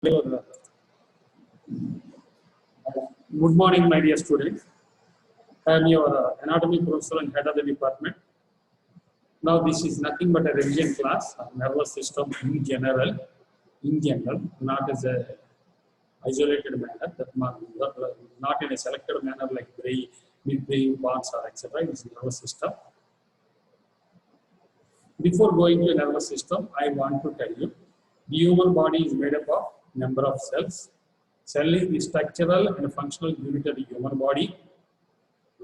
Good morning, my dear students. I am your anatomy professor and head of the department. Now, this is nothing but a revision class of nervous system in general, not as a isolated manner, not in a selected manner like brain, midbrain, pons, or etc. It is nervous system. Before going to nervous system, I want to tell you, the human body is made up of number of cells. Cell is the structural and functional unit of the human body.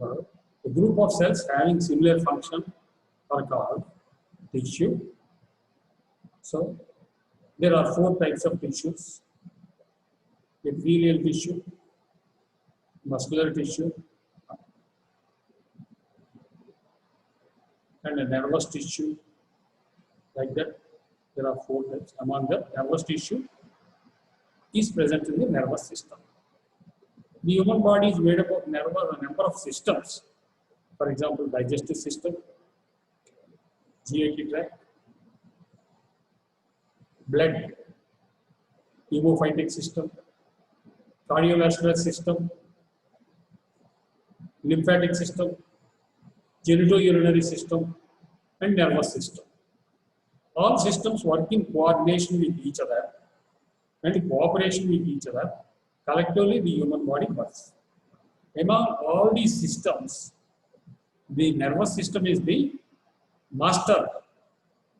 A group of cells having similar function are called tissue. So, there are 4 types of tissues: epithelial tissue, muscular tissue, and a nervous tissue. Like that, there are 4 types. Among the nervous tissue is present in the nervous system. The human body is made up of a number of systems. For example, digestive system, GI tract, blood, hemophytic system, cardiovascular system, lymphatic system, genitourinary system, and nervous system. All systems work in coordination with each other and in cooperation with each other. Collectively, the human body works. Among all these systems, the nervous system is the master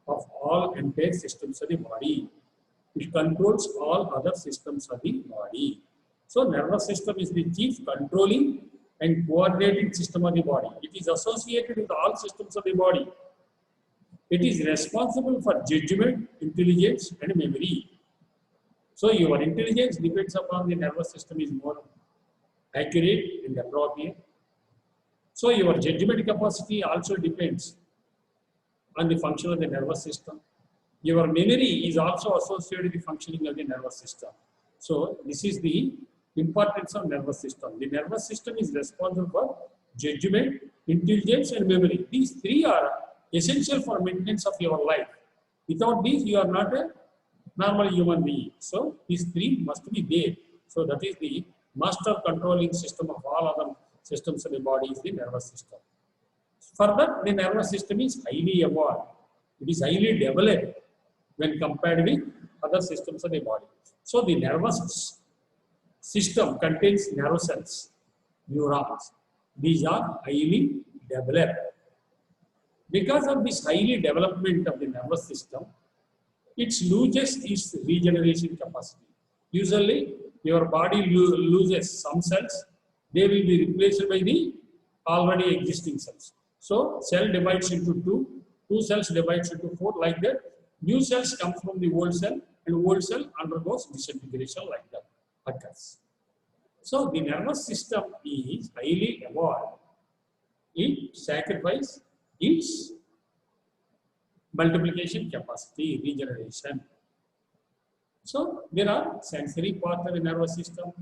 of all entire systems of the body. It controls all other systems of the body. So, nervous system is the chief controlling and coordinating system of the body. It is associated with all systems of the body. It is responsible for judgment, intelligence, and memory. So, your intelligence depends upon the nervous system is more accurate and appropriate. So, your judgment capacity also depends on the function of the nervous system. Your memory is also associated with the functioning of the nervous system. So, this is the importance of nervous system. The nervous system is responsible for judgment, intelligence, and memory. These 3 are essential for maintenance of your life. Without these, you are not a normal human being. So, these 3 must be there. So, that is the master controlling system of all other systems of the body is the nervous system. Further, the nervous system is highly evolved. It is highly developed when compared with other systems of the body. So, the nervous system contains nerve cells, neurons. These are highly developed. Because of this highly development of the nervous system, it loses its regeneration capacity. Usually, your body loses some cells, they will be replaced by the already existing cells. So, cell divides into 2 cells divides into 4, like that. New cells come from the old cell, and old cell undergoes disintegration, like that occurs. So, the nervous system is highly evolved. It sacrifices its multiplication capacity, regeneration. So, there are sensory part of the nervous system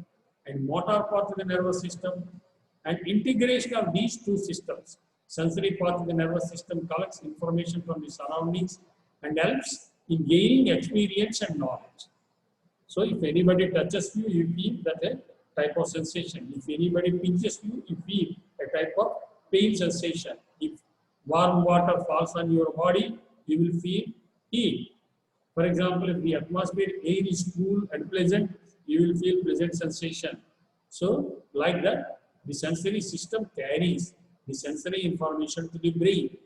and motor part of the nervous system, and integration of these 2 systems. Sensory part of the nervous system collects information from the surroundings and helps in gaining experience and knowledge. So, if anybody touches you, you feel that a type of sensation. If anybody pinches you, you feel a type of pain sensation. If warm water falls on your body, you will feel heat. For example, if the atmosphere air is cool and pleasant, you will feel pleasant sensation. So, like that, the sensory system carries the sensory information to the brain.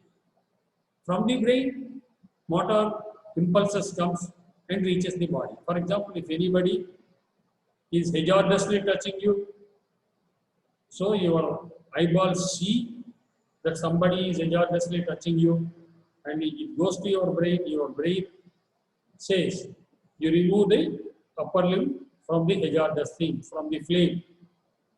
From the brain, motor impulses comes and reaches the body. For example, if anybody is hazardously touching you, so your eyeballs see that somebody is hazardously touching you, and it goes to your brain says, you remove the upper limb from the hazardous thing, from the flame.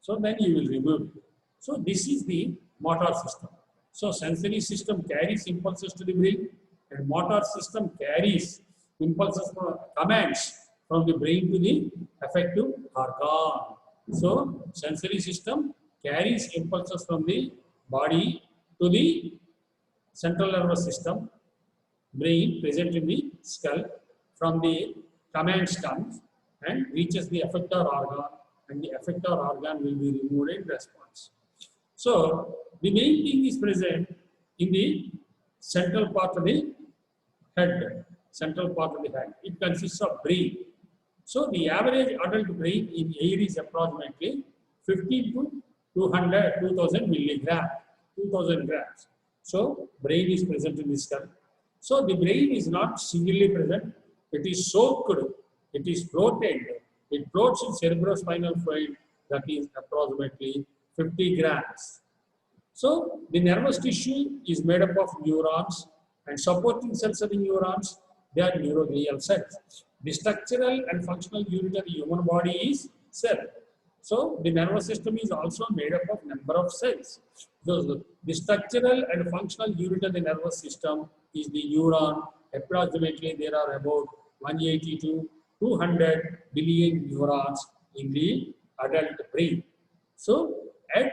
So then you will remove it. So this is the motor system. So sensory system carries impulses to the brain, and motor system carries impulses from commands from the brain to the affective organ. So sensory system carries impulses from the body to the central nervous system, brain present in the skull. From the commands comes and reaches the effector organ, and the effector organ will be removed in response. So the main thing is present in the central part of the head, central part of the head. It consists of brain. So the average adult brain in air is approximately 15 to 2000 milligram, 2000 grams. So brain is present in the skull. So the brain is not singly present. It is soaked. It is floated. It floats in cerebrospinal fluid that is approximately 50 grams. So the nervous tissue is made up of neurons and supporting cells of the neurons, they are neuroglial cells. The structural and functional unit of the human body is cell. So the nervous system is also made up of number of cells. So the structural and functional unit of the nervous system is the neuron. Approximately there are about 180 to 200 billion neurons in the adult brain. So at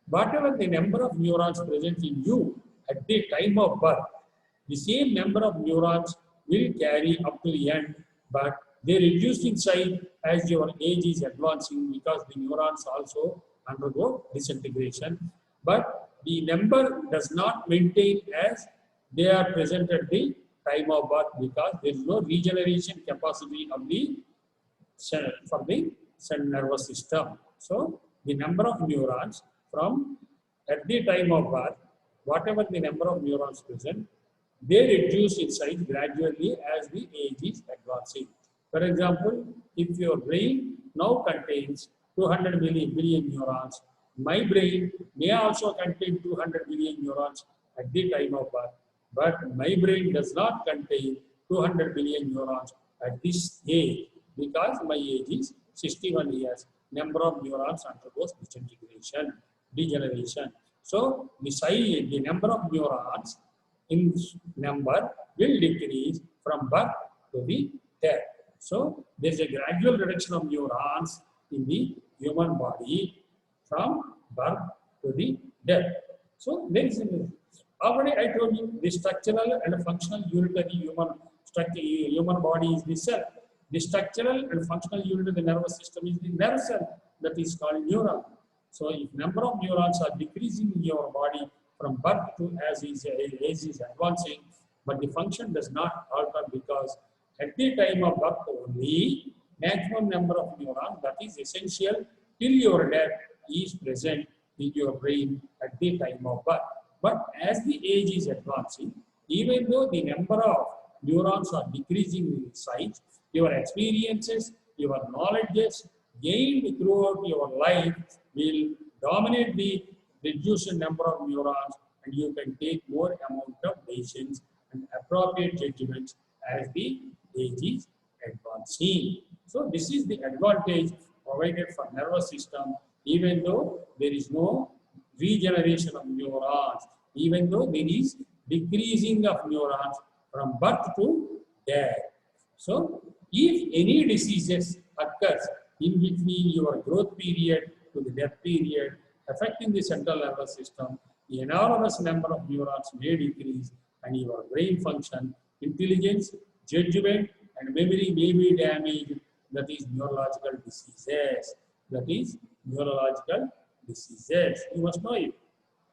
whatever the number of neurons present in you at the time of birth, the same number of neurons will carry up to the end, but they reduce in size as your age is advancing because the neurons also undergo disintegration. But the number does not maintain as they are present at the time of birth because there is no regeneration capacity of the cell for the central nervous system. So the number of neurons from at the time of birth, whatever the number of neurons present, they reduce in size gradually as the age is advancing. For example, if your brain now contains 200 billion neurons, my brain may also contain 200 billion neurons at the time of birth, but my brain does not contain 200 billion neurons at this age because my age is 61 years. Number of neurons undergoes disintegration, degeneration. So the size, the number of neurons in number will decrease from birth to the death. So there is a gradual reduction of neurons in the human body from birth to the death. So there is already I told you the structural and functional unit of the human body is the cell. The structural and functional unit of the nervous system is the nerve cell that is called neuron. So if number of neurons are decreasing in your body from birth to as age is advancing, but the function does not alter because at the time of birth only maximum number of neurons that is essential till your death is present in your brain at the time of birth. But as the age is advancing, even though the number of neurons are decreasing in size, your experiences, your knowledges gained throughout your life will dominate the reduced number of neurons, and you can take more amount of decisions and appropriate judgments as the age is advancing. So this is the advantage provided for nervous system, even though there is no regeneration of neurons, even though there is decreasing of neurons from birth to death. So if any diseases occurs in between your growth period to the death period, affecting the central nervous system, the enormous number of neurons may decrease and your brain function, intelligence, judgment and memory may be damaged. That is neurological diseases. That is neurological diseases. You must know it.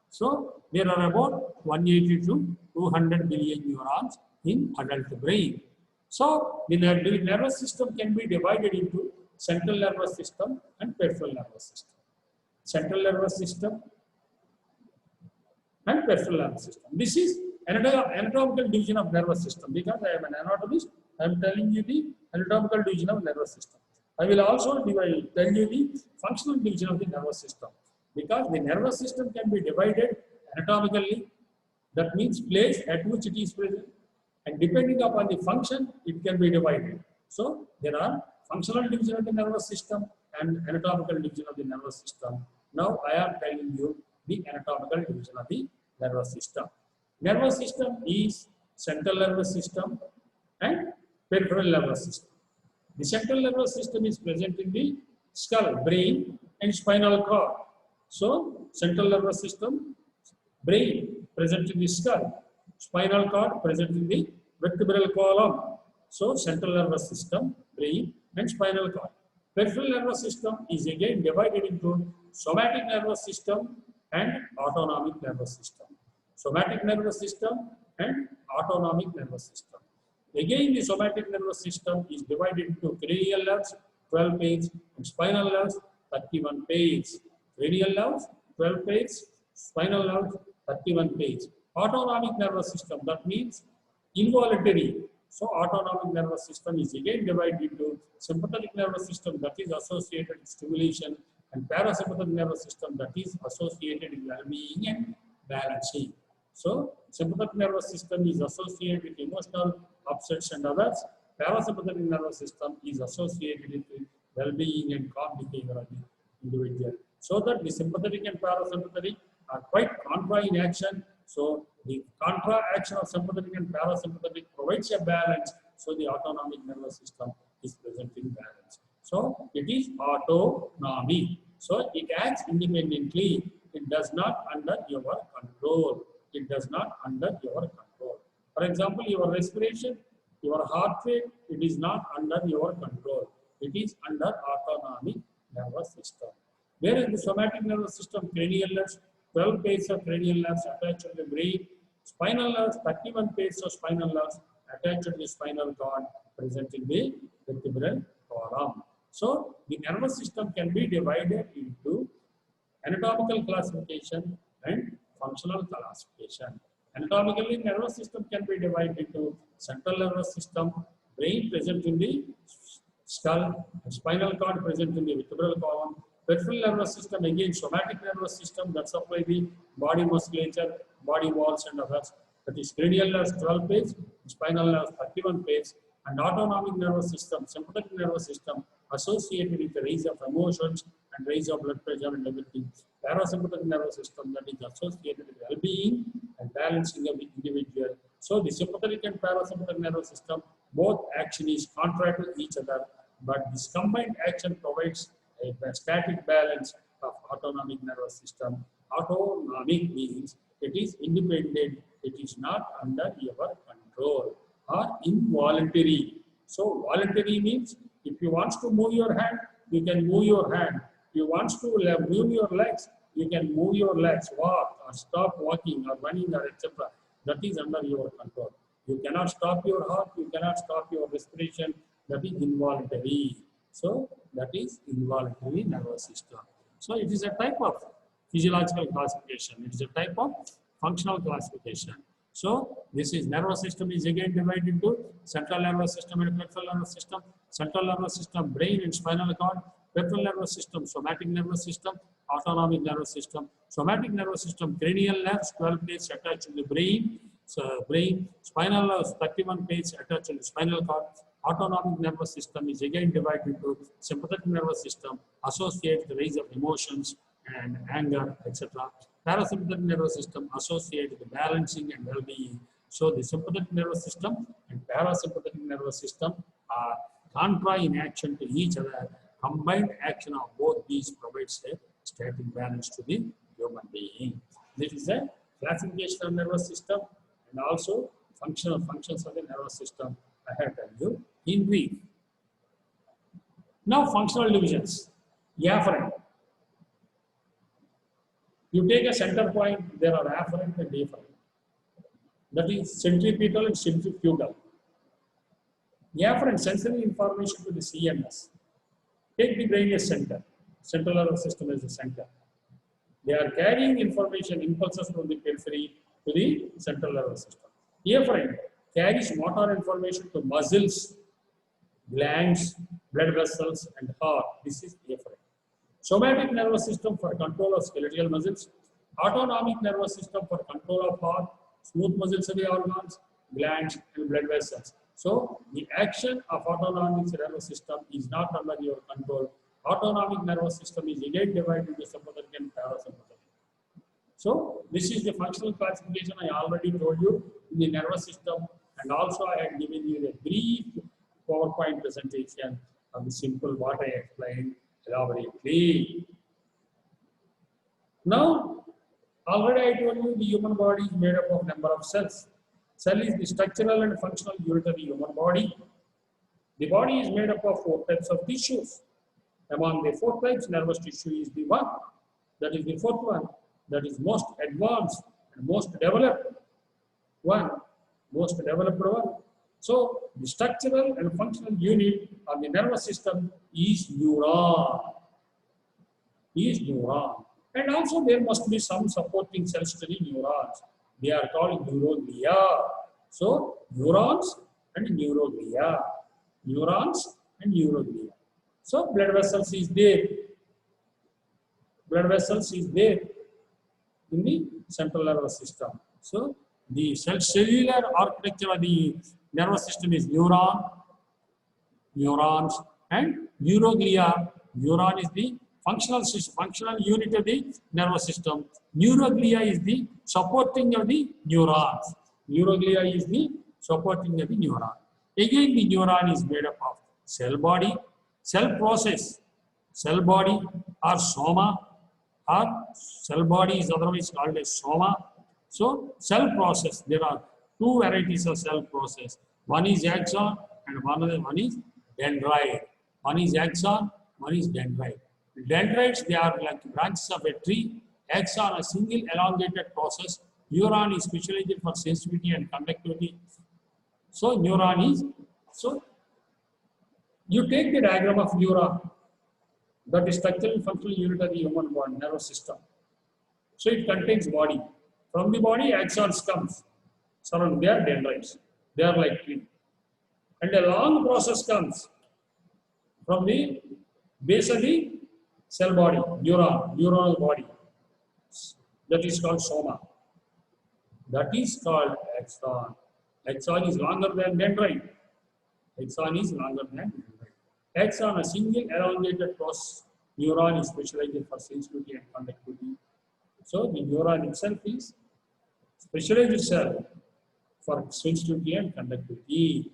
So there are about 180 to 200 billion neurons in adult brain. So the nervous system can be divided into central nervous system and peripheral nervous system. Central nervous system and peripheral nervous system. This is anatomical division of nervous system. Because I am an anatomist, I am telling you the anatomical division of nervous system. I will also tell you the functional division of the nervous system. Because the nervous system can be divided anatomically, that means place at which it is present, and depending upon the function, it can be divided. So there are functional division of the nervous system and anatomical division of the nervous system. Now I am telling you the anatomical division of the nervous system. Nervous system is central nervous system and peripheral nervous system. The central nervous system is present in the skull, brain and spinal cord. So central nervous system, brain present in the skull, spinal cord present in the vertebral column. So central nervous system, brain and spinal cord. Peripheral nervous system is again divided into somatic nervous system and autonomic nervous system. Somatic nervous system and autonomic nervous system. Again, the somatic nervous system is divided into cranial nerves, 12 pairs, and spinal nerves, 31 pairs. Cranial nerves, 12 pairs, spinal nerves, 31 pairs. Autonomic nervous system, that means involuntary. So autonomic nervous system is again divided into sympathetic nervous system that is associated with stimulation and parasympathetic nervous system that is associated with well-being and balancing. So sympathetic nervous system is associated with emotional upsets and others. Parasympathetic nervous system is associated with well-being and calm behavior of the individual. So that the sympathetic and parasympathetic are quite contra in action. So the contra action of sympathetic and parasympathetic provides a balance. So the autonomic nervous system is present in balance. So it is autonomy. So it acts independently. It does not under your control. It does not under your control. For example, your respiration, your heart rate, it is not under your control. It is under autonomic nervous system. Whereas the somatic nervous system, cranial nerves, 12 pairs of cranial nerves attached to the brain, spinal nerves, 31 pairs of spinal nerves attached to the spinal cord present in the vertebral column. So the nervous system can be divided into anatomical classification and functional classification. Anatomically, nervous system can be divided into central nervous system, brain present in the skull, and spinal cord present in the vertebral column. Peripheral nervous system, again somatic nervous system that supply the body musculature, body walls and others. That is cranial nerves 12 pairs, spinal nerves 31 pairs, and autonomic nervous system, sympathetic nervous system associated with the rise of emotions and rise of blood pressure and everything. Parasympathetic nervous system that is associated with well-being and balancing of the individual. So the sympathetic and parasympathetic nervous system, both action is contrary to each other, but this combined action provides a static balance of autonomic nervous system. Autonomic means it is independent, it is not under your control or involuntary. So voluntary means if you want to move your hand, you can move your hand. If you want to move your legs, you can move your legs, walk or stop walking or running or etc. That is under your control. You cannot stop your heart, you cannot stop your respiration. That is involuntary. So that is involuntary nervous system. So it is a type of physiological classification. It is a type of functional classification. So this is nervous system is again divided into central nervous system and peripheral nervous system. Central nervous system, brain and spinal cord. Peripheral nervous system, somatic nervous system, autonomic nervous system. Somatic nervous system, cranial nerves, 12 pairs attached to the brain. So brain, spinal nerves, 31 pairs attached to the spinal cord. Autonomic nervous system is again divided into sympathetic nervous system, associated with the rise of emotions and anger, etc. Parasympathetic nervous system associated with the balancing and well-being. So the sympathetic nervous system and parasympathetic nervous system are contra in action to each other. Combined action of both these provides a static balance to the human being. This is a classification of nervous system and also functions of the nervous system I have told you in brief. Now functional divisions. Afferent. You take a center point, there are afferent and efferent. That is centripetal and centrifugal. Afferent, sensory information to the CNS. Take the brain as center. Central nervous system as the center. They are carrying information, impulses from the periphery to the central nervous system. Efferent carries motor information to muscles, glands, blood vessels, and heart. This is efferent. Somatic nervous system for control of skeletal muscles. Autonomic nervous system for control of heart, smooth muscles of the organs, glands, and blood vessels. So the action of autonomic nervous system is not under your control. Autonomic nervous system is again divided into sympathetic and parasympathetic. So this is the functional classification I already told you in the nervous system, and also I had given you a brief PowerPoint presentation of the simple what I explained elaborately. Now, already I told you the human body is made up of number of cells. Cell is the structural and functional unit of the human body. The body is made up of four types of tissues. Among the four types, nervous tissue is the one. That is the fourth one. That is most advanced and most developed one. Most developed one. So the structural and functional unit of the nervous system is neuron. Is neuron. And also there must be some supporting cells to the neurons. They are called neuroglia. So neurons and neuroglia. Neurons and neuroglia. So blood vessels is there. Blood vessels is there in the central nervous system. So the cellular architecture of the nervous system is neuron, neurons, and neuroglia. Neuron is the functional unit of the nervous system. Neuroglia is the supporting of the neurons. Neuroglia is the supporting of the neuron. Again, the neuron is made up of cell body, cell process, cell body or soma, or cell body is otherwise called as soma. So, cell process, there are two varieties of cell process. One is axon and one is dendrite. One is axon, one is dendrite. Dendrites, they are like branches of a tree. Axon, a single elongated process. Neuron is specialized for sensitivity and conductivity. So, neuron is, so you take the diagram of neuron, that is structural and functional unit of the human body, nervous system. So, it contains body. From the body, axons comes. Surround, they are dendrites. They are like tree. And a long process comes from the base of the cell body, neuronal body. That is called soma. That is called axon. Axon is longer than dendrite. Axon is longer than dendrite. Axon, a single elongated process. Neuron is specialized for sensitivity and conductivity. So the neuron itself is specialized cell for sensitivity and conductivity.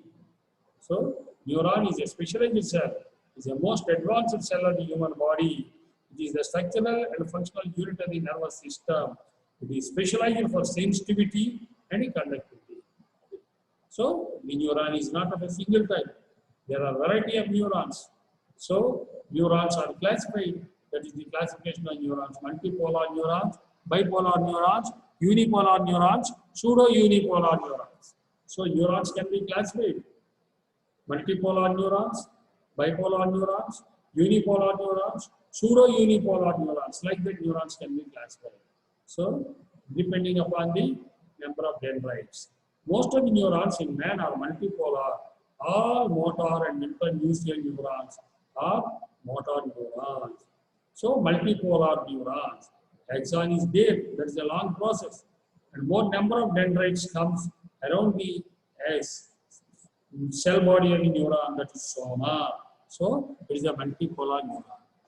So neuron is a specialized cell. It is the most advanced cell of the human body. It is the structural and functional unit of the nervous system. It is specialized for sensitivity and conductivity. So the neuron is not of a single type. There are a variety of neurons. So neurons are classified. That is the classification of neurons: multipolar neurons, bipolar neurons, unipolar neurons, pseudo-unipolar neurons. So neurons can be classified: multipolar neurons, bipolar neurons, unipolar neurons, pseudo-unipolar neurons. Like that, neurons can be classified. So depending upon the number of dendrites. Most of the neurons in man are multipolar. All motor and internuclear neurons are motor neurons. So multipolar neurons. Axon is there. That is a long process. And more number of dendrites comes around the cell body of the neuron, that is soma. So it is a multipolar neuron.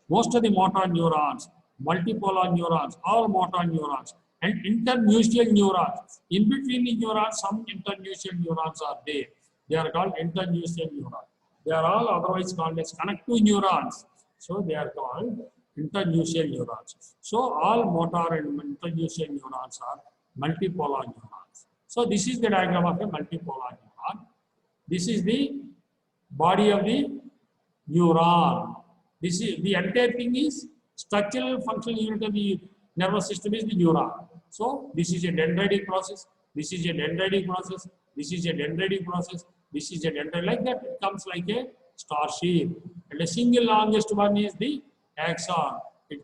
Most of the motor neurons, multipolar neurons, all motor neurons, and internuclear neurons. In between the neurons, some internuclear neurons are there. They are called internuclear neurons. They are all otherwise called as connective neurons. So they are called internuclear neurons. So all motor and internuclear neurons are multipolar neurons. So this is the diagram of a multipolar neuron. This is the body of the neuron. This is the entire thing is structural functional unit of the nervous system is the neuron. So this is a dendritic process. This is a dendritic process. This is a dendritic process. This is a dendrite. Like that, it comes like a star shape. And a single longest one is the axon. It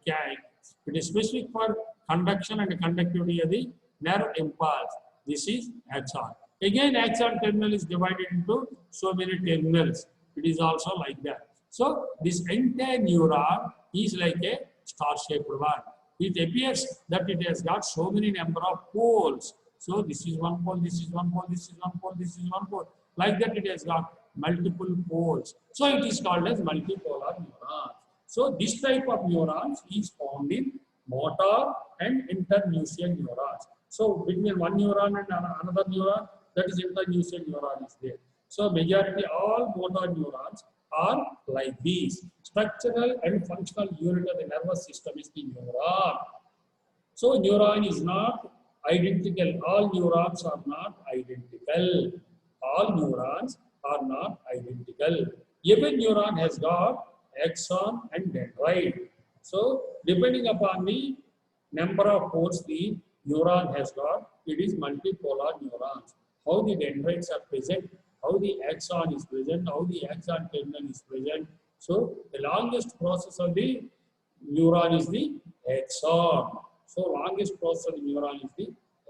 is specific for conduction and conductivity of the nerve impulse. This is axon. Again, axon terminal is divided into so many terminals. It is also like that. So this entire neuron is like a star-shaped one. It appears that it has got so many number of poles. So this is one pole, this is one pole, this is one pole, this is one pole. Like that, it has got multiple poles. So it is called as multipolar neuron. So this type of neurons is found in motor and internuclear neurons. So between one neuron and another neuron, that is internuclear neuron is there. So majority all motor neurons are like these. Structural and functional unit of the nervous system is the neuron. So neuron is not identical. All neurons are not identical. All neurons are not identical. Every neuron has got axon and dendrite. So, depending upon the number of poles the neuron has got, it is multipolar neurons. How the dendrites are present, how the axon is present, how the axon terminal is present. So, the longest process of the neuron is the axon. So, longest process of the neuron is the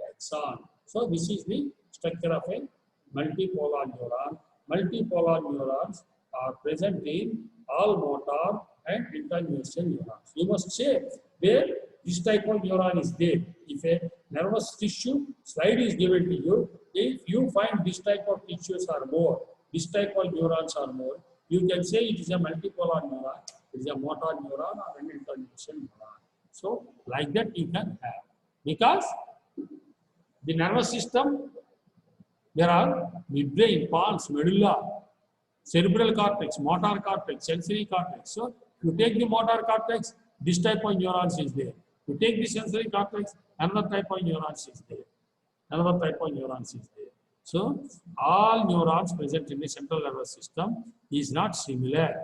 axon. So, this is the structure of a multipolar neuron. Multipolar neurons are present in all motor and internuclear neurons. You must say where this type of neuron is there. If a nervous tissue slide is given to you, if you find this type of tissues are more, this type of neurons are more, you can say it is a multipolar neuron, it is a motor neuron or an internuclear neuron. So, like that you can have. Because the nervous system, there are midbrain, pons, medulla, cerebral cortex, motor cortex, sensory cortex. So, you take the motor cortex, this type of neurons is there. You take the sensory cortex, another type of neurons is there. Another type of neurons is there. So, all neurons present in the central nervous system is not similar.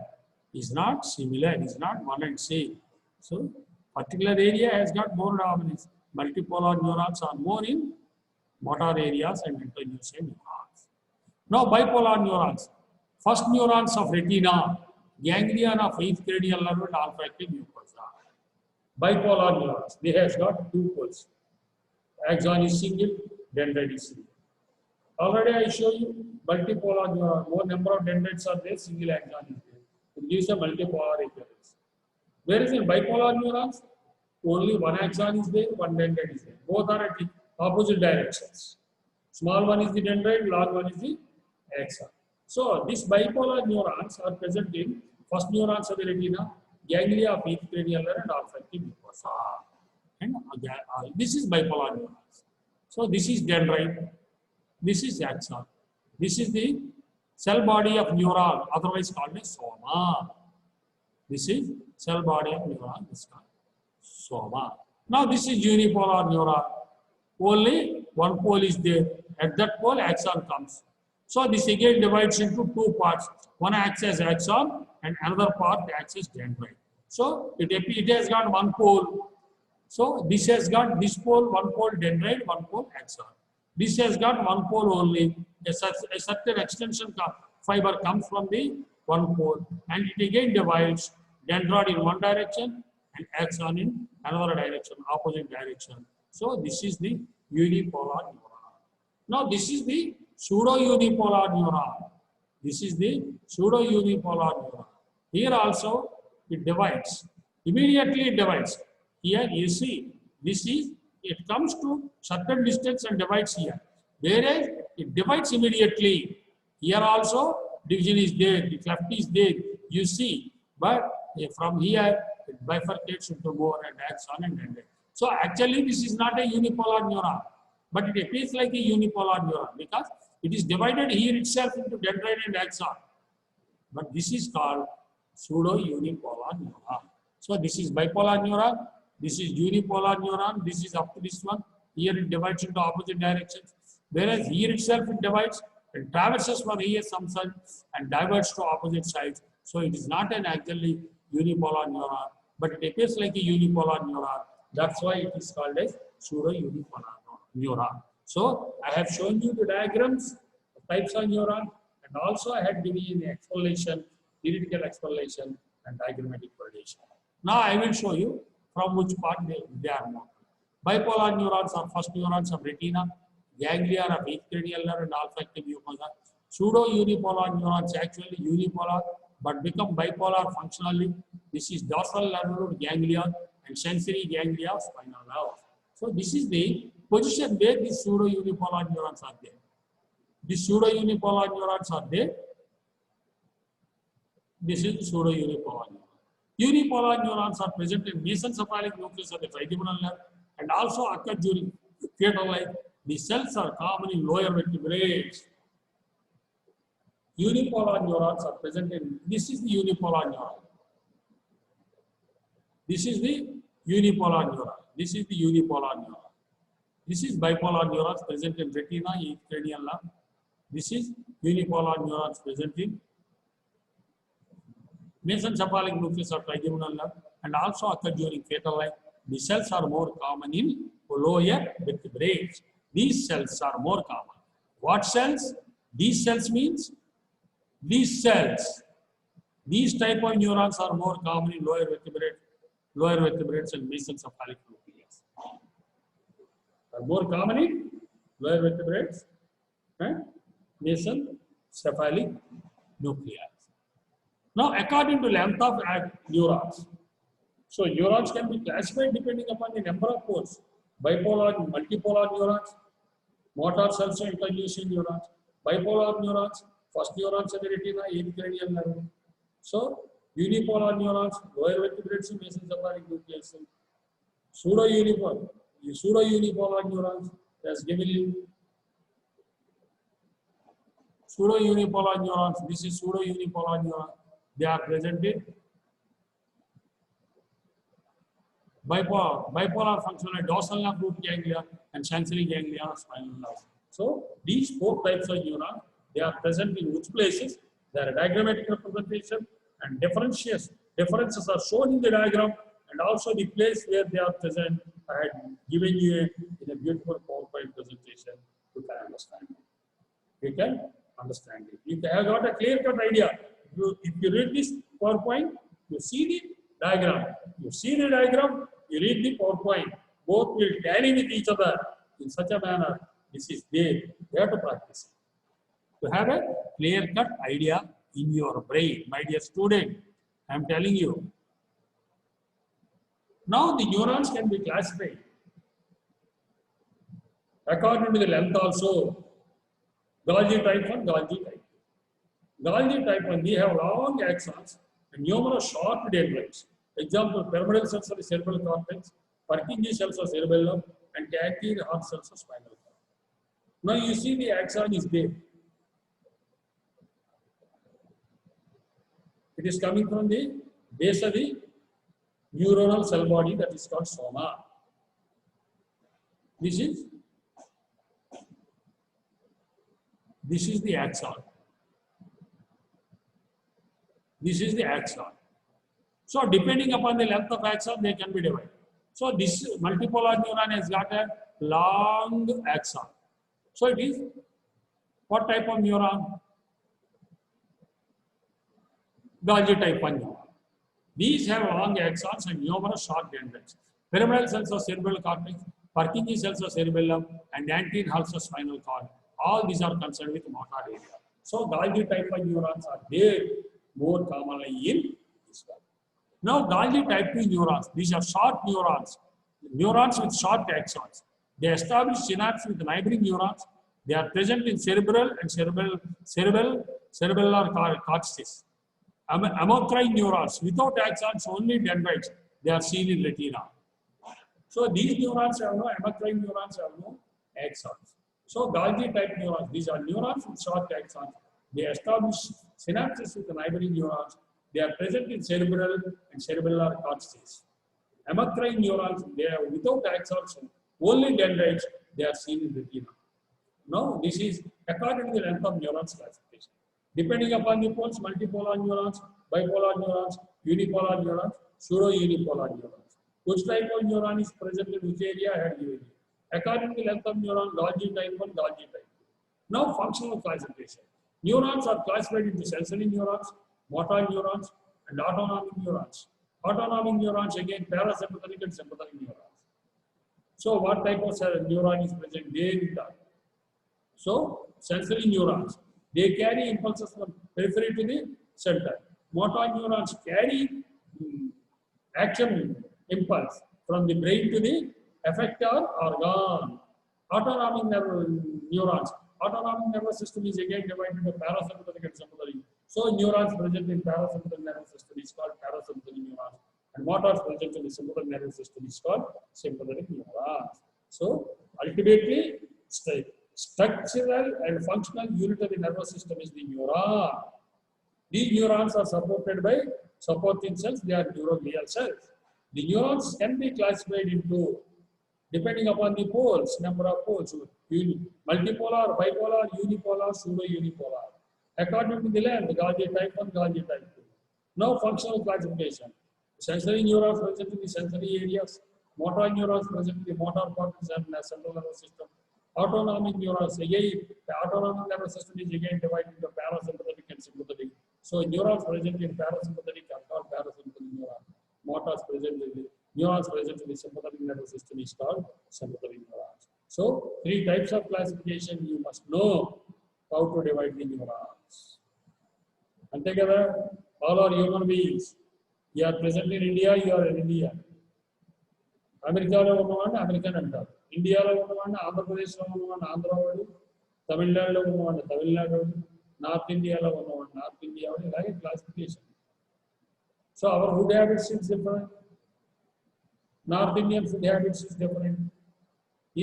Is not similar. Is not one and same. So, particular area has got more dominance. Multipolar neurons are more in motor areas and internuclear neurons. Now, bipolar neurons. First neurons of retina, ganglion of eighth cranial nerve and olfactory mucosa. Bipolar neurons, they have got two poles. Axon is single, dendrite is single. Already I show you multipolar neuron, more number of dendrites are there, single axon is there. It gives a multipolar appearance. Whereas in bipolar neurons, only one axon is there, one dendrite is there. Both are at opposite directions. Small one is the dendrite, large one is the axon. So, these bipolar neurons are present in first neurons of the retina, ganglia of eighth cranial nerve and olfactory mucosa. And this is bipolar neurons. So, this is dendrite, this is axon. This is the cell body of neuron, otherwise called as soma. This is cell body of neuron, this is called soma. Now, this is unipolar neuron. Only one pole is there. At that pole, axon comes. So, this again divides into two parts. One acts as axon and another part acts as dendrite. So, it has got one pole. So, this has got this pole, one pole dendrite, one pole axon. This has got one pole only. A certain extension fiber comes from the one pole and it again divides dendrite in one direction and axon in another direction, opposite direction. So, this is the unipolar neuron. Now, this is the pseudo-unipolar neuron. This is the pseudo-unipolar neuron. Here also it divides. Immediately it divides. Here you see, this is, it comes to certain distance and divides here. Whereas it divides immediately. Here also division is there, the cleft is there, you see. But from here it bifurcates into more and axon and dendrite. So actually this is not a unipolar neuron, but it appears like a unipolar neuron because it is divided here itself into dendrite and axon. But this is called pseudo-unipolar neuron. So this is bipolar neuron, this is unipolar neuron, this is up to this one. Here it divides into opposite directions. Whereas here itself it divides and traverses from here some side and diverts to opposite sides. So it is not an actually unipolar neuron, but it appears like a unipolar neuron. That's why it is called as pseudo-unipolar neuron. So I have shown you the diagrams, the types of neuron, and also I had given you the explanation, theoretical explanation, and diagrammatic validation. Now I will show you from which part they are more. Bipolar neurons are first neurons of retina, ganglia of eighth cranial nerve and olfactory mucosa. Pseudo-unipolar neurons actually unipolar but become bipolar functionally. This is dorsal nerve ganglia and sensory ganglia of spinal nerve. So this is the position where these pseudo-unipolar neurons are there. These pseudo-unipolar neurons are there. This is pseudo-unipolar neuron. Unipolar neurons are present in mesencephalic nucleus of the trigeminal nerve and also occur during fetal life. The cells are common in lower vertebrates. Unipolar neurons are present in, this is the unipolar neuron. This is the unipolar neuron. This is the unipolar neuron. This is bipolar neurons present in retina, eighth cranial nerve. This is unipolar neurons present in mesencephalic nucleus or trigeminal nerve and also occur during fetal life. The cells are more common in lower vertebrates. These cells are more common. What cells? These cells means these cells. These type of neurons are more common in lower vertebrates and mesencephalic nucleus. Are more common in lower vertebrates and mesencephalic nucleus. Now, according to length of neurons, so neurons can be classified depending upon the number of poles. Bipolar, multipolar neurons, motor cells and intellectual neurons. Bipolar neurons, first neurons in the retina, 8th cranial nerve. So, unipolar neurons, lower vertebrates and mesencephalic nucleus. Pseudo-unipolar neurons, as given you. Pseudo-unipolar neurons, this is pseudo-unipolar neurons. They are present in bipolar functional dorsal nerve root ganglia and sensory ganglia of spinal nerves. So these 4 types of neurons, they are present in which places? There are diagrammatic representation and differences are shown in the diagram and also the place where they are present. I had given you in a beautiful PowerPoint presentation. You can understand it. You can understand it. You have got a clear-cut idea. If you read this PowerPoint, you see the diagram. You see the diagram, you read the PowerPoint. Both will tally with each other in such a manner. This is there. You have to practice it. To have a clear-cut idea in your brain, my dear student, I am telling you. Now the neurons can be classified according to the length also. Golgi type 1, Golgi type 2. Golgi type 1, they have long axons and numerous short dendrites. Example, pyramidal cells of the cerebral cortex, Purkinje cells of cerebellum, and Cantine heart cells of spinal cord. Now you see the axon is there. It is coming from the base of the neuronal cell body that is called soma. This is the axon. This is the axon. So depending upon the length of axon, they can be divided. So this multipolar neuron has got a long axon. So it is what type of neuron? Golgi type 1 neuron. These have long axons and numerous short dendrites. Pyramidal cells of cerebral cortex, Purkinje cells of cerebellum, and anterior halves of spinal cord. All these are concerned with motor area. So Golgi type 1 neurons are there more commonly in this one. Now Golgi type 2 neurons, these are short neurons, neurons with short axons. They establish synapses with neighboring neurons. They are present in cerebral and cerebellar cortices. Amocrine neurons without axons, only dendrites. They are seen in retina. So these neurons have no amocrine neurons have no axons. So Golgi type neurons, these are neurons with short axons. They establish synapses with the neighboring neurons. They are present in cerebral and cerebellar cortices. Amocrine neurons, they are without axons, only dendrites. They are seen in retina. Now this is according to the length of neurons classification. Depending upon the poles, multipolar neurons, bipolar neurons, unipolar neurons, pseudo-unipolar neurons. Which type of neuron is present in which area I had given you. According to the length of neuron, Golgi type 1, Golgi type 2. Now functional classification. Neurons are classified into sensory neurons, motor neurons, and autonomic neurons. Autonomic neurons again parasympathetic and sympathetic neurons. So what type of neuron is present there in that? So sensory neurons, they carry impulses from periphery to the center. Motor neurons carry action impulse from the brain to the effector organ. Autonomic neurons. Autonomic nervous system is again divided into parasympathetic and sympathetic. So neurons present in parasympathetic nervous system is called parasympathetic neurons. And motors present in the sympathetic nervous system is called sympathetic neurons. So ultimately, structural and functional unit of the nervous system is the neuron. These neurons are supported by supporting cells. They are neuroglial cells. The neurons can be classified into depending upon the poles, number of poles, multipolar, bipolar, unipolar, pseudo-unipolar. According to the length, Golgi type 1, Golgi type 2. Now functional classification. Sensory neurons present in the sensory areas, motor neurons present in the motor cortex and central nervous system. Autonomic neurons, again, the autonomic nervous system is again divided into parasympathetic and sympathetic. So neurons present in parasympathetic are called parasympathetic neurons. Motors present in the neurons present in the sympathetic nervous system is called sympathetic neurons. So 3 types of classification you must know how to divide the neurons. And together, all are human beings. You are present in India, you are in India. అమెరికాలో ఉన్నవాడిని American అంటారు, ఇండియాలో ఉన్నవాడిని ఆంధ్రప్రదేశ్లో ఉన్నవాడిని ఆంధ్రవాడు, తమిళనాడులో ఉన్నవాడిని Tamil Nadu, north ఇండియాలో ఉన్నవాడిని నార్త్ ఇండియా వాడు, ఇలాగే classification. So our food habits is different, north Indian food habits is different,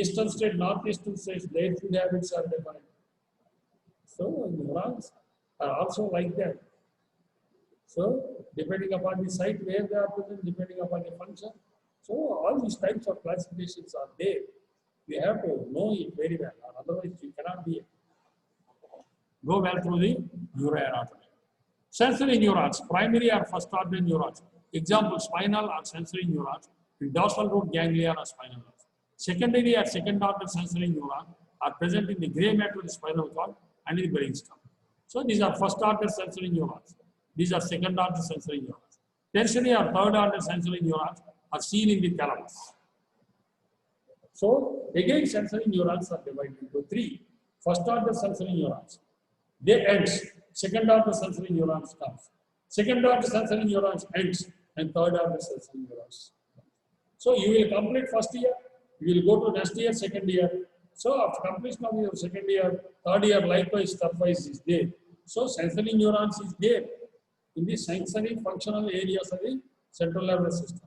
eastern state, north eastern states their food habits are different. So neurons are also like that. So depending upon the site where they are present, depending upon the function. So all these types of classifications are there. You have to know it very well, or otherwise you cannot be. Go well through the neuroanatomy. Sensory neurons, primary or first order neurons. Example, spinal or sensory neurons, dorsal root ganglia or spinal nerves. Secondary or second order sensory neurons are present in the gray matter of the spinal cord and in the brainstem. So these are first order sensory neurons. These are second order sensory neurons. Tertiary or third order sensory neurons are seen in the thalamus. So again, sensory neurons are divided into 3. First order sensory neurons, they ends. Second order sensory neurons comes. Second order sensory neurons ends, and third order sensory neurons. So you will complete first year, you will go to next year, second year. So after completion of your second year, third year likewise, stepwise is there. So sensory neurons is there in the sensory functional areas of the central nervous system.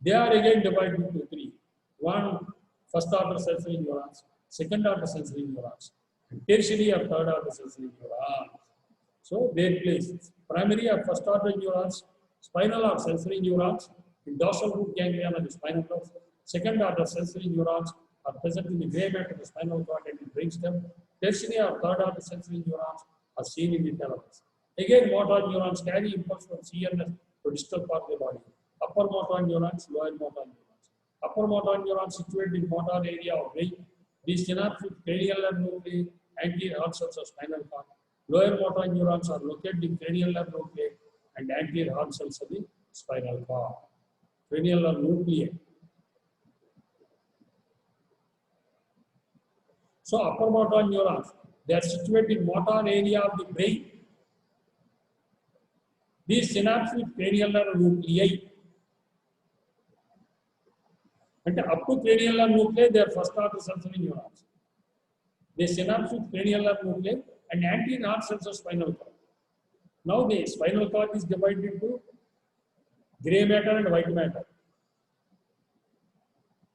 They are again divided into 3. One, first order sensory neurons, second order sensory neurons, and tertiary or third order sensory neurons. So their place, primary or first order neurons, spinal or sensory neurons, in dorsal root ganglia and the spinal cord. Second order sensory neurons are present in the gray matter of the spinal cord and the brainstem. Tertiary or third order sensory neurons are seen in the thalamus. Again, motor neurons carry impulse from CNS to distal part of the body. Upper motor neurons, lower motor neurons. Upper motor neurons situated in motor area of brain. These synapses with cranial nerve nuclei, anterior heart cells of spinal cord. Lower motor neurons are located in cranial nerve nuclei and anterior heart cells of the spinal cord. Cranial nerve nuclei. So upper motor neurons, they are situated in motor area of the brain. These synapses with cranial nerve nuclei. And up to cranial nerve nuclei, they are first order sensory neurons. They synapse with cranial nerve nuclei and anterior heart cells of spinal cord. Now the spinal cord is divided into gray matter and white matter.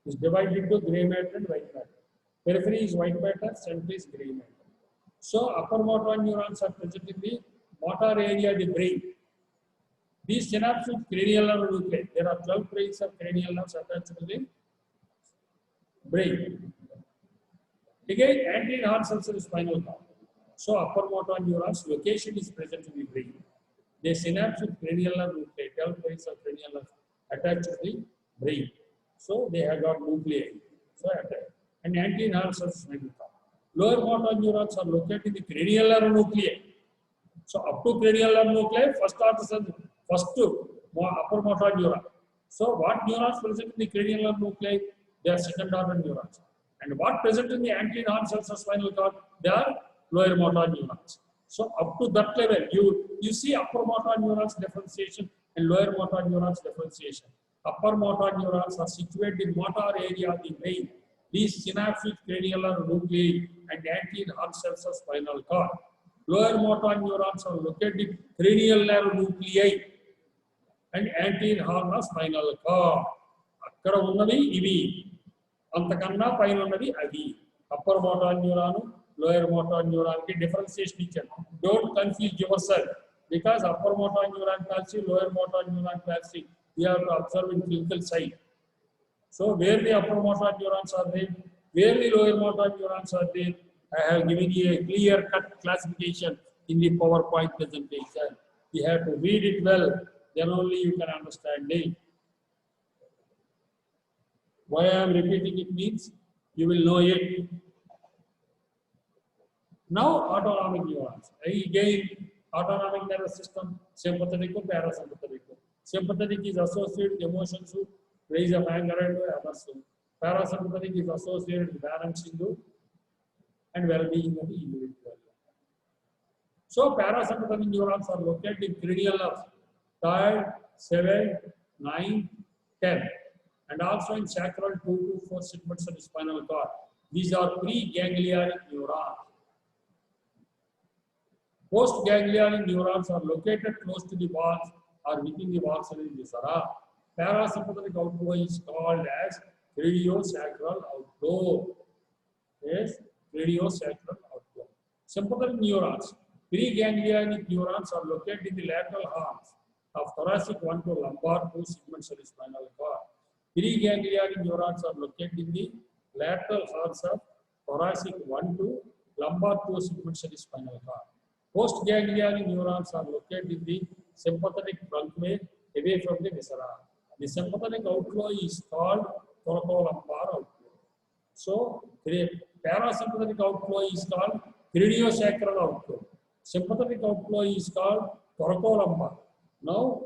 It's divided into gray matter and white matter. Periphery is white matter, center is gray matter. So upper motor neurons are present in the motor area of the brain. These synapses with cranial nerve nuclei. There are 12 pairs of cranial nerves attached to the brain. Again, anterior heart cells of the spinal cord. So upper motor neurons location is present in the brain. They synapse with cranial nerve nuclei. 12 pairs of cranial nerves attached to the brain. So they have got nuclei. So attached. And anterior heart cells of the spinal cord. Lower motor neurons are located in the cranial nerve nuclei. So up to cranial nerve nuclei, first order upper motor neuron. So what neurons present in the cranial nerve nuclei? They are second order neurons. And what present in the anterior heart cells of spinal cord? They are lower motor neurons. So up to that level, you see upper motor neurons differentiation and lower motor neurons differentiation. Upper motor neurons are situated in motor area of the brain. These synapses with cranial nerve nuclei and anterior heart cells of spinal cord. Lower motor neurons are located in cranial nerve nuclei and anterior horn of spinal cord. అక్కడ ఉన్నది ఇవి, అంతకన్నా పైన ఉన్నది అది. Upper motor neuron, lower motor neuron కి differentiation ఇచ్చాను. Don't confuse yourself because upper motor neuron palsy, lower motor neuron palsy you have to observe in clinical site. So where the upper motor neurons are there, where the lower motor neurons are there, I have given you a clear-cut classification in the PowerPoint presentation. You have to read it well, then only you can understand it. Why I am repeating it means you will know it. Now autonomic neurons. Again, autonomic nervous system, sympathetic or parasympathetic. Sympathetic is associated with emotions, rise of anger and aversion. Parasympathetic is associated with balancing and well-being of the individual. So parasympathetic neurons are located in cranial nerves, third, 7, 9, 10, and also in sacral 2 to 4 segments of the spinal cord. These are preganglionic neurons. Postganglionic neurons are located close to the walls or within the walls of the viscera. Parasympathetic outflow is called as craniosacral outflow. Yes, craniosacral outflow. Sympathetic neurons. Preganglionic neurons are located in the lateral horns of thoracic 1 to lumbar 2 segments of the spinal cord. Preganglionic neurons are located in the lateral horns of thoracic 1 to lumbar 2 segments of the spinal cord. Postganglionic neurons are located in the sympathetic trunkway away from the viscera. The sympathetic outflow is called thoracolumbar outflow. So, parasympathetic outflow is called craniosacral outflow. Sympathetic outflow is called thoracolumbar. Now,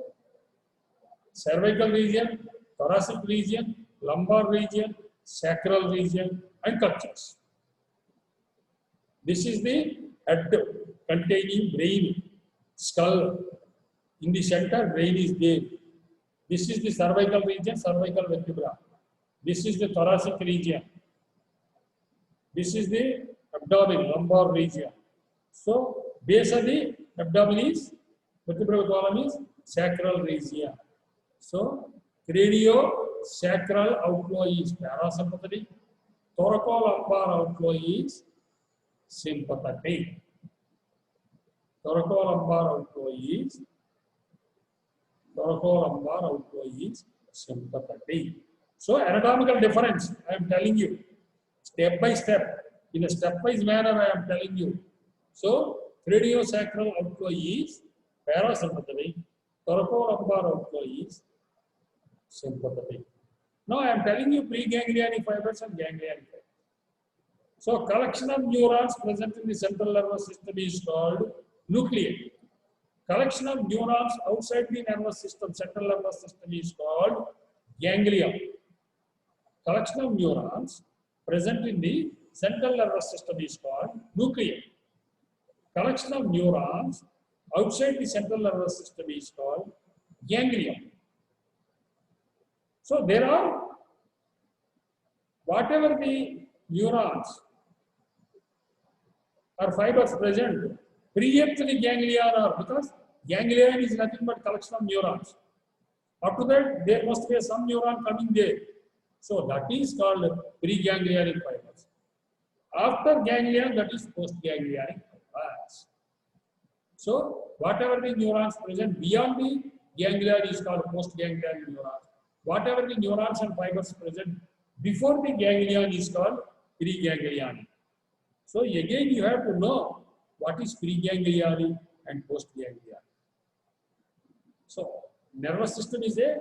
cervical region, thoracic region, lumbar region, sacral region, and cultures. This is the head containing brain, skull. In the center, brain is there. This is the cervical region, cervical vertebra. This is the thoracic region. This is the abdomen, lumbar region. So, base of the abdomen is, vertebral column is sacral region. So, craniosacral outflow is parasympathetic. Thoracolumbar outflow is sympathetic. Thoracolumbar outflow is sympathetic. So, anatomical difference, I am telling you, step by step, in a stepwise manner, I am telling you. So, craniosacral outflow is parasympathetic, thoracolumbar outflow is sympathetic. Now, I am telling you preganglionic fibers and ganglionic fibers. So, collection of neurons present in the central nervous system is called nucleus. Collection of neurons outside the nervous system, central nervous system is called ganglia. Collection of neurons present in the central nervous system is called nucleus. Collection of neurons outside the central nervous system is called ganglia. So there are, whatever the neurons or fibers present prior to the ganglion, or because ganglion is nothing but collection of neurons. After that, there must be some neuron coming there. So that is called preganglionic fibers. After ganglion, that is postganglionic fibers. So whatever the neurons present beyond the ganglion is called postganglionic neurons. Whatever the neurons and fibers present before the ganglion is called preganglionic. So again, you have to know what is preganglionic and postganglionic. So nervous system is a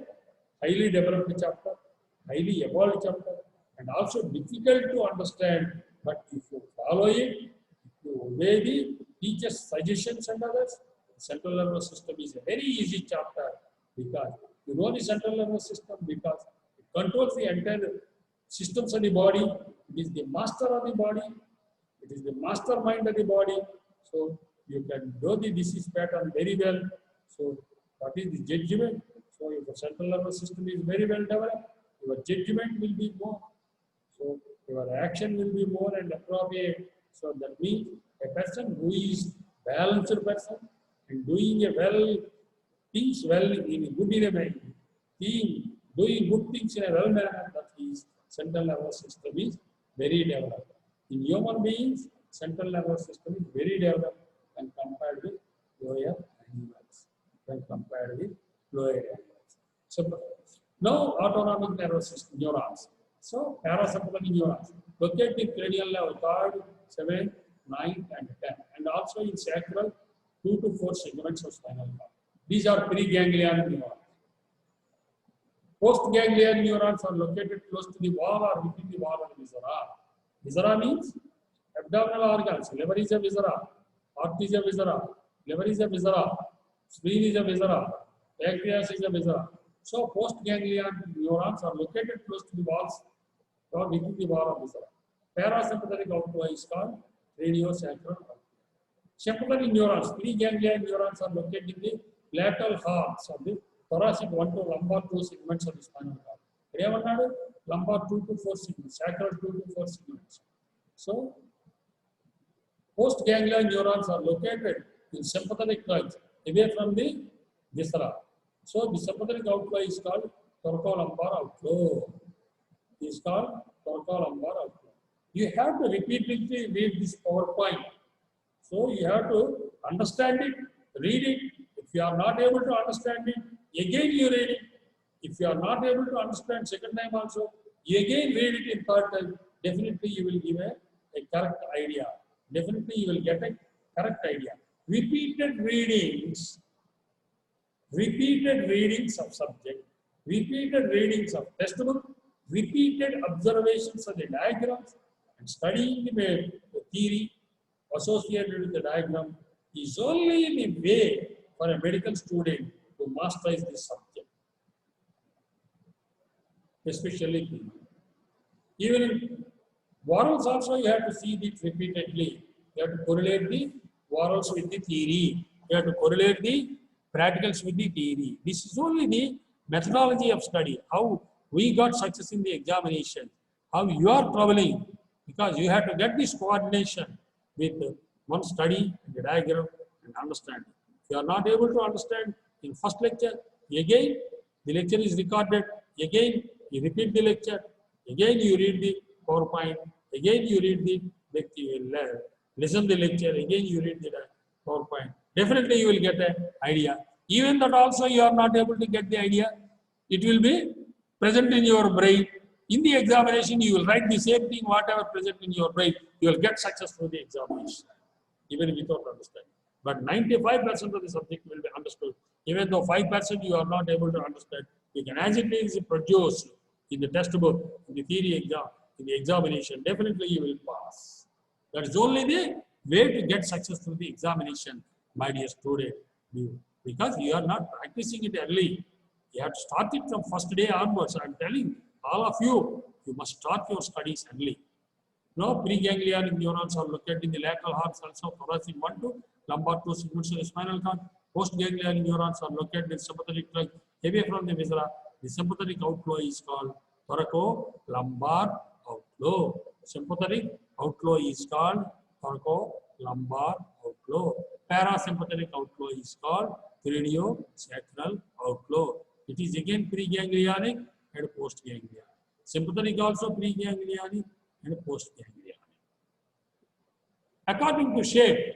highly developed chapter, highly evolved chapter, and also difficult to understand. But if you follow it, if you obey the teacher's suggestions and others, the central nervous system is a very easy chapter, because you know the central nervous system because it controls the entire systems of the body. It is the master of the body. It is the mastermind of the body. So you can know the disease pattern very well. So what is the judgment? So if the central nervous system is very well developed, your judgment will be more. So your action will be more and appropriate. So that means a person who is balanced person and doing a well things well in a good in a way, doing good things in a well manner, that his central nervous system is very developed. In human beings, central nervous system is very developed when compared with lower animals. So Now autonomic nervous system neurons. So parasympathetic neurons located in cranial level, third, 7, 9, and 10, and also in sacral 2 to 4 segments of spinal cord. These are preganglionic neurons. Postganglion neurons are located close to the wall or within the wall of the viscera. Viscera means abdominal organs. Liver is a viscera, heart is a viscera, liver is a viscera, spleen is a viscera, pancreas is a viscera. So postganglion neurons are located close to the walls or within the wall of viscera. Parasympathetic outflow is called radiosacral outflow. Sympathetic neurons, preganglion neurons are located in the lateral halves of the thoracic 1 to lumbar 2 segments of the spinal cord. Remember, lumbar 2 to 4 segments, sacral 2 to 4 segments. So, postganglion neurons are located in sympathetic lines away from the viscera. So, the sympathetic outflow is called thoracolumbar outflow. It is called thoracolumbar outflow. You have to repeatedly read this PowerPoint. So, you have to understand it, read it. If you are not able to understand it, again you read it. If you are not able to understand second time also, you again read it in third time. Definitely you will give a correct idea. Definitely you will get a correct idea. Repeated readings of subject, repeated readings of textbook, repeated observations of the diagrams, and studying the theory associated with the diagram is only the way for a medical student to masterize this subject, especially theory. Even in orals also you have to see it repeatedly. You have to correlate the orals with the theory. You have to correlate the practicals with the theory. This is only the methodology of study, how we got success in the examination, how you are traveling, because you have to get this coordination with one study, the diagram, and understanding. If you are not able to understand in first lecture, again the lecture is recorded, again you repeat the lecture, again you read the PowerPoint, again you read the listen the lecture, again you read the PowerPoint. Definitely you will get an idea. Even that also you are not able to get the idea, it will be present in your brain. In the examination, you will write the same thing, whatever present in your brain, you will get success through the examination, even without understanding. But 95% of the subject will be understood. Even though 5% you are not able to understand, you can as it is produced in the textbook, in the theory exam, in the examination, definitely you will pass. That is only the way to get success through the examination, my dear student. Because you are not practicing it early. You have to start it from first day onwards. I am telling all of you, you must start your studies early. Now, preganglionic neurons are located in the lateral halves also, thoracic 1 to lumbar 2 segments of the spinal cord. Postganglionic neurons are located in sympathetic line away from the viscera. The sympathetic outflow is called thoracolumbar outflow. Sympathetic outflow is called thoracolumbar outflow. Parasympathetic outflow is called craniosacral outflow. It is again preganglionic and postganglionic. Sympathetic also preganglionic and postganglionic. According to shape,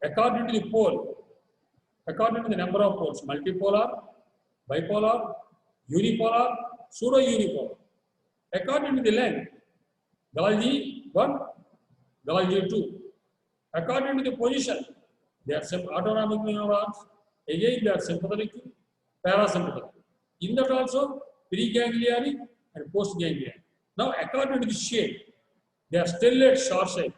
according to the pole, according to the number of poles, multipolar, bipolar, unipolar, pseudo-unipolar. According to the length, Golgi 1, Golgi 2. According to the position, they are autonomic neurons, again they are sympathetic, parasympathetic. In that also, preganglionic and postganglionic. Now, according to the shape, they are stellate short shape,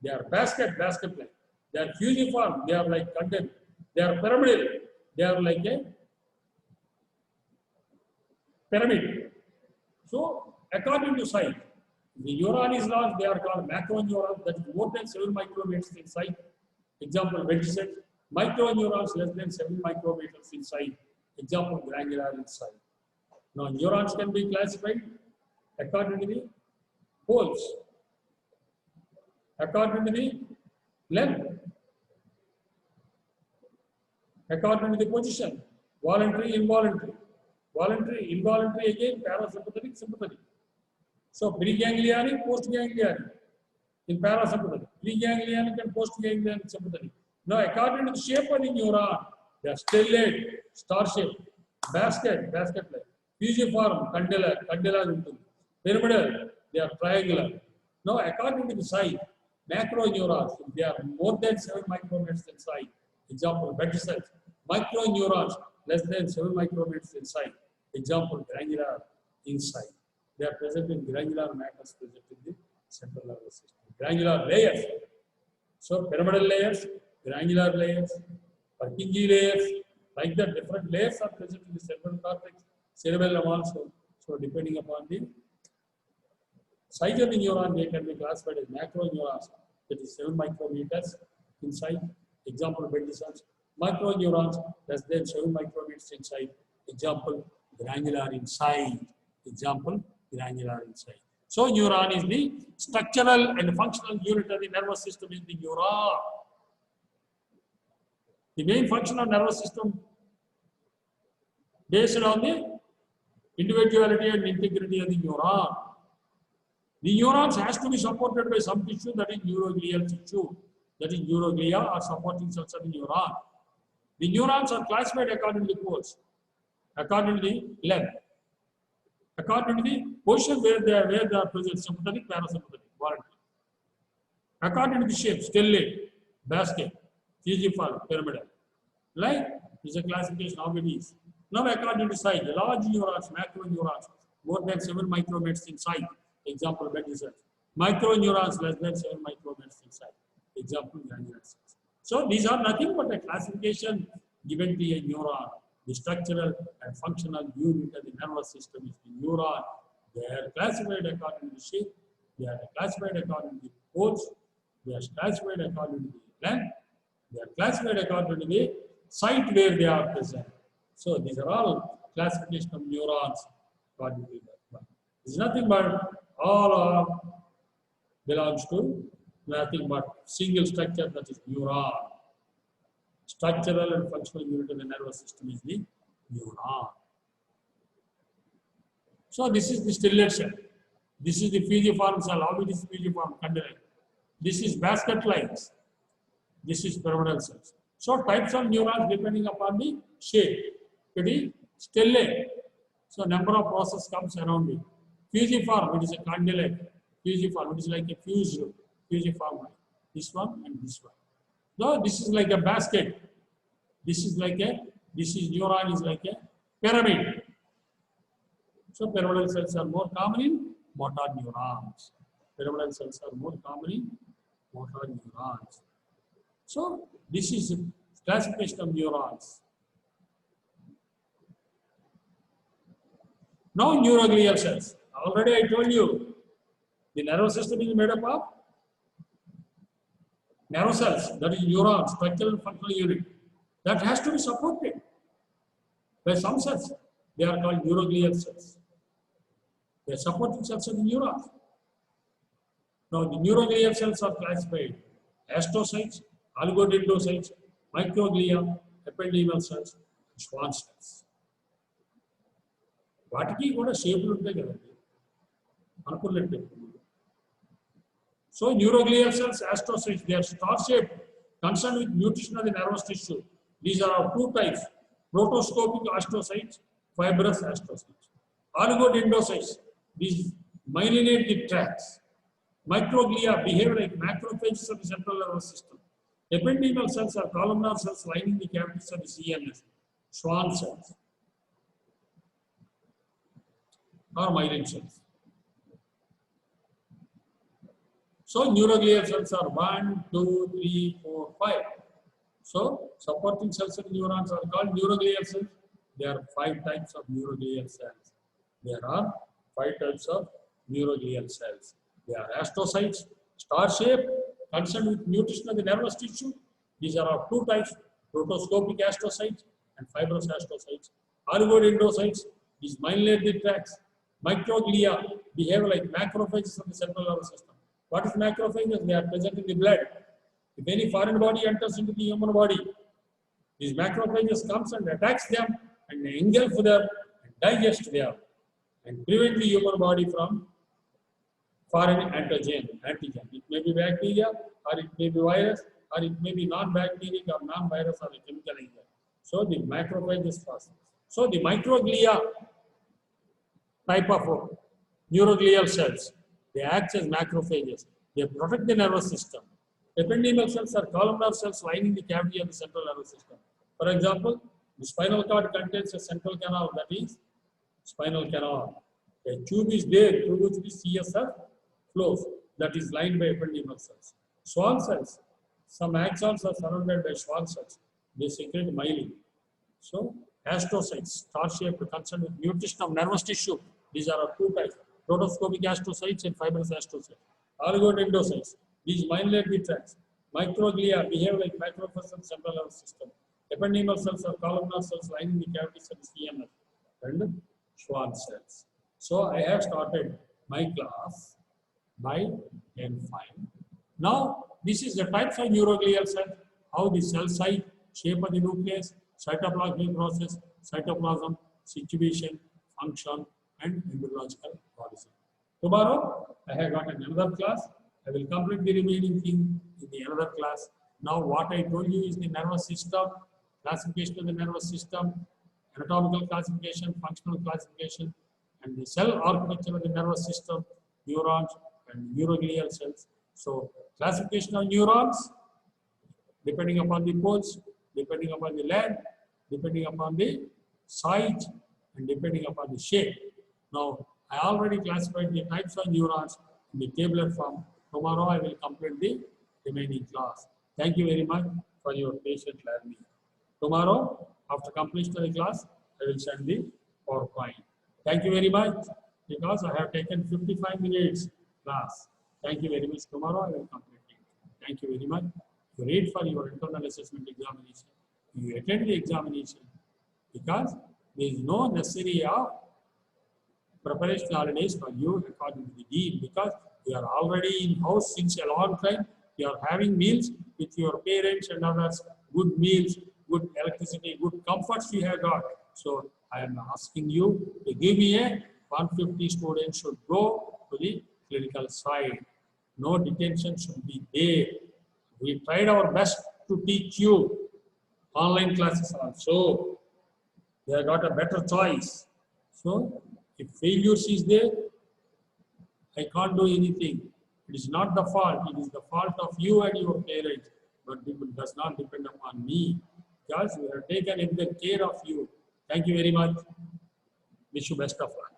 they are basket-like, they are fusiform, they are like content, they are pyramidal, they are like a pyramid. So, according to size, the neuron is large, they are called macroneurons, that is more than 7 micrometers in size. Example, ventricle. Microneurons less than 7 micrometers in size. Example, granular in size. Now, neurons can be classified according to the poles, according to the length, according to the position, voluntary, involuntary. Voluntary, involuntary again, parasympathetic, sympathetic. So, preganglionic, postganglionic in parasympathetic, preganglionic and postganglionic sympathetic. Now, according to the shape of the neuron, they are stellate, star shape, basket like. Fusiform, candelar ఉంటుంది. Pyramidal, they are triangular. Now, according to the size, macroneurons, they are more than 7 micrometers in size. Example, bed cells. Microneurons, less than 7 micrometers in size. Example, granular in size. They are present in granular matters present in the central nervous system. Granular layers. So, pyramidal layers, granular layers, Purkinje layers, like that, different layers are present in the cerebral cortex, cerebellum also. So, depending upon the size of the neuron, they can be classified as macroneurons, that is 7 micrometers in size. Example, Bendison's. Microneurons, less than 7 micrometers in size. Example, granular in size. Example, granular in size. So, neuron is the structural and functional unit of the nervous system is the neuron. The main function of nervous system based on the individuality and integrity of the neuron. The neurons has to be supported by some tissue, that is neuroglial tissue, that is neuroglia or supporting cells of the neuron. The neurons are classified according to the pose, according to the length, according to the position where they are present, sympathetic, parasympathetic, voluntary. According to the shape, stellate, basket, fusiform, pyramidal. Like, is a classification of it is. Now, according to size, large neurons, macroneurons, more than 7 micrometers in size. Example, Bendison's. Microneurons, less than 7 micrometers in size. Example, granular cells. So, these are nothing but a classification given to a neuron. The structural and functional unit of the nervous system is the neuron. They are classified according to the shape. They are classified according to the pose. They are classified according to the length. They are classified according to the site where they are present. So, these are all classification of neurons according to that. This is nothing but all belongs to nothing but single structure, that is neuron. Structural and functional unit of the nervous system is the neuron. So, this is the stellate cell. This is the fusiform cell. How it is fusiform? Candelate. This is basket lines. This is pyramidal cells. So, types of neurons depending upon the shape. It is stellate. So, number of process comes around it. Fusiform, it is a candelate. Fusiform, it is like a fusiform line. This one and this one. So, this is like a basket. This is neuron is like a pyramid. So, pyramidal cells are more common in motor neurons. Pyramidal cells are more common in motor neurons. So, this is classification of neurons. Now, neuroglial cells. Already I told you, the nervous system is made up of nerve cells, that is neurons, structural and functional unit. That has to be supported by some cells. They are called neuroglial cells. They are supporting cells of the neurons. Now, the neuroglial cells are classified astrocytes, oligodendrocytes, microglia, ependymal cells, Schwann cells. వాటికి కూడా షేపులు ఉంటాయి కదండి అనుకున్నట్టు. So, neuroglial cells, astrocytes, they are star-shaped, concerned with nutrition of the nervous tissue. These are of two types: protoscopic astrocytes, fibrous astrocytes. Oligodendrocytes, these myelinate the tracts. Microglia behave like macrophages of the central nervous system. Ependymal cells are columnar cells lining the cavities of the CNS. Schwann cells or myelin cells. So, neuroglial cells are 1, 2, 3, 4, 5. So, supporting cells of neurons are called neuroglial cells. There are 5 types of neuroglial cells. There are 5 types of neuroglial cells. They are astrocytes, star-shaped, concerned with nutrition of the nervous tissue. These are of 2 types: protoscopic astrocytes and fibrous astrocytes. Oligodendrocytes, these myelinate the tracts. Microglia behave like macrophages of the central nervous system. What is macrophages? They are present in the blood. If any foreign body enters into the human body, these macrophages comes and attacks them and engulf them and digest them and prevent the human body from foreign antigen. It may be bacteria or it may be virus or it may be non-bacterial or non-virus or a chemical agent. So, the macrophages process. So the microglia type of neuroglial cells, they act as macrophages. They protect the nervous system. Ependymal cells are columnar cells lining the cavity of the central nervous system. For example, the spinal cord contains a central canal, that is spinal canal. A tube is there through which the CSF flows, that is lined by ependymal cells. Schwann cells, some axons are surrounded by Schwann cells. They secrete myelin. So, astrocytes, star-shaped, concerned with nutrition of nervous tissue. These are two types: protoscopic astrocytes and fibrous astrocytes. Oligodendrocytes, these myelinated the tracts. Microglia behave like macrophages in the central nervous system. Ependymal cells are columnar cells lining the cavities of the CNS and Schwann cells. So, I have started my class by N5. Now, this is the types of neuroglial cells, how the cell site, shape of the nucleus, cytoplasmic process, cytoplasm, situation, function, and embryological bodies. Tomorrow, I have got another class. I will complete the remaining thing in the another class. Now, what I told you is the nervous system, classification of the nervous system, anatomical classification, functional classification, and the cell architecture of the nervous system, neurons, and neuroglial cells. So, classification of neurons, depending upon the pulse, depending upon the length, depending upon the size, and depending upon the shape. Now, I already classified the types of neurons in the tabular form. Tomorrow, I will complete the remaining class. Thank you very much for your patient learning. Tomorrow, after completion of the class, I will send the PowerPoint. Thank you very much, because I have taken 55 minutes class. Thank you very much. Tomorrow, I will complete it. Thank you very much. You read for your internal assessment examination. You attend the examination, because there is no necessary of preparation holidays for you according to the dean, because you are already in house since a long time. You are having meals with your parents and others, good meals, good electricity, good comforts you have got. So I am asking you to give me a 150 students should go to the clinical side. No detention should be there. We tried our best to teach you online classes also. They have got a better choice. So if failures is there, I can't do anything. It is not the fault. It is the fault of you and your parents. But it does not depend upon me, because we have taken care of you. Thank you very much. Wish you best of luck.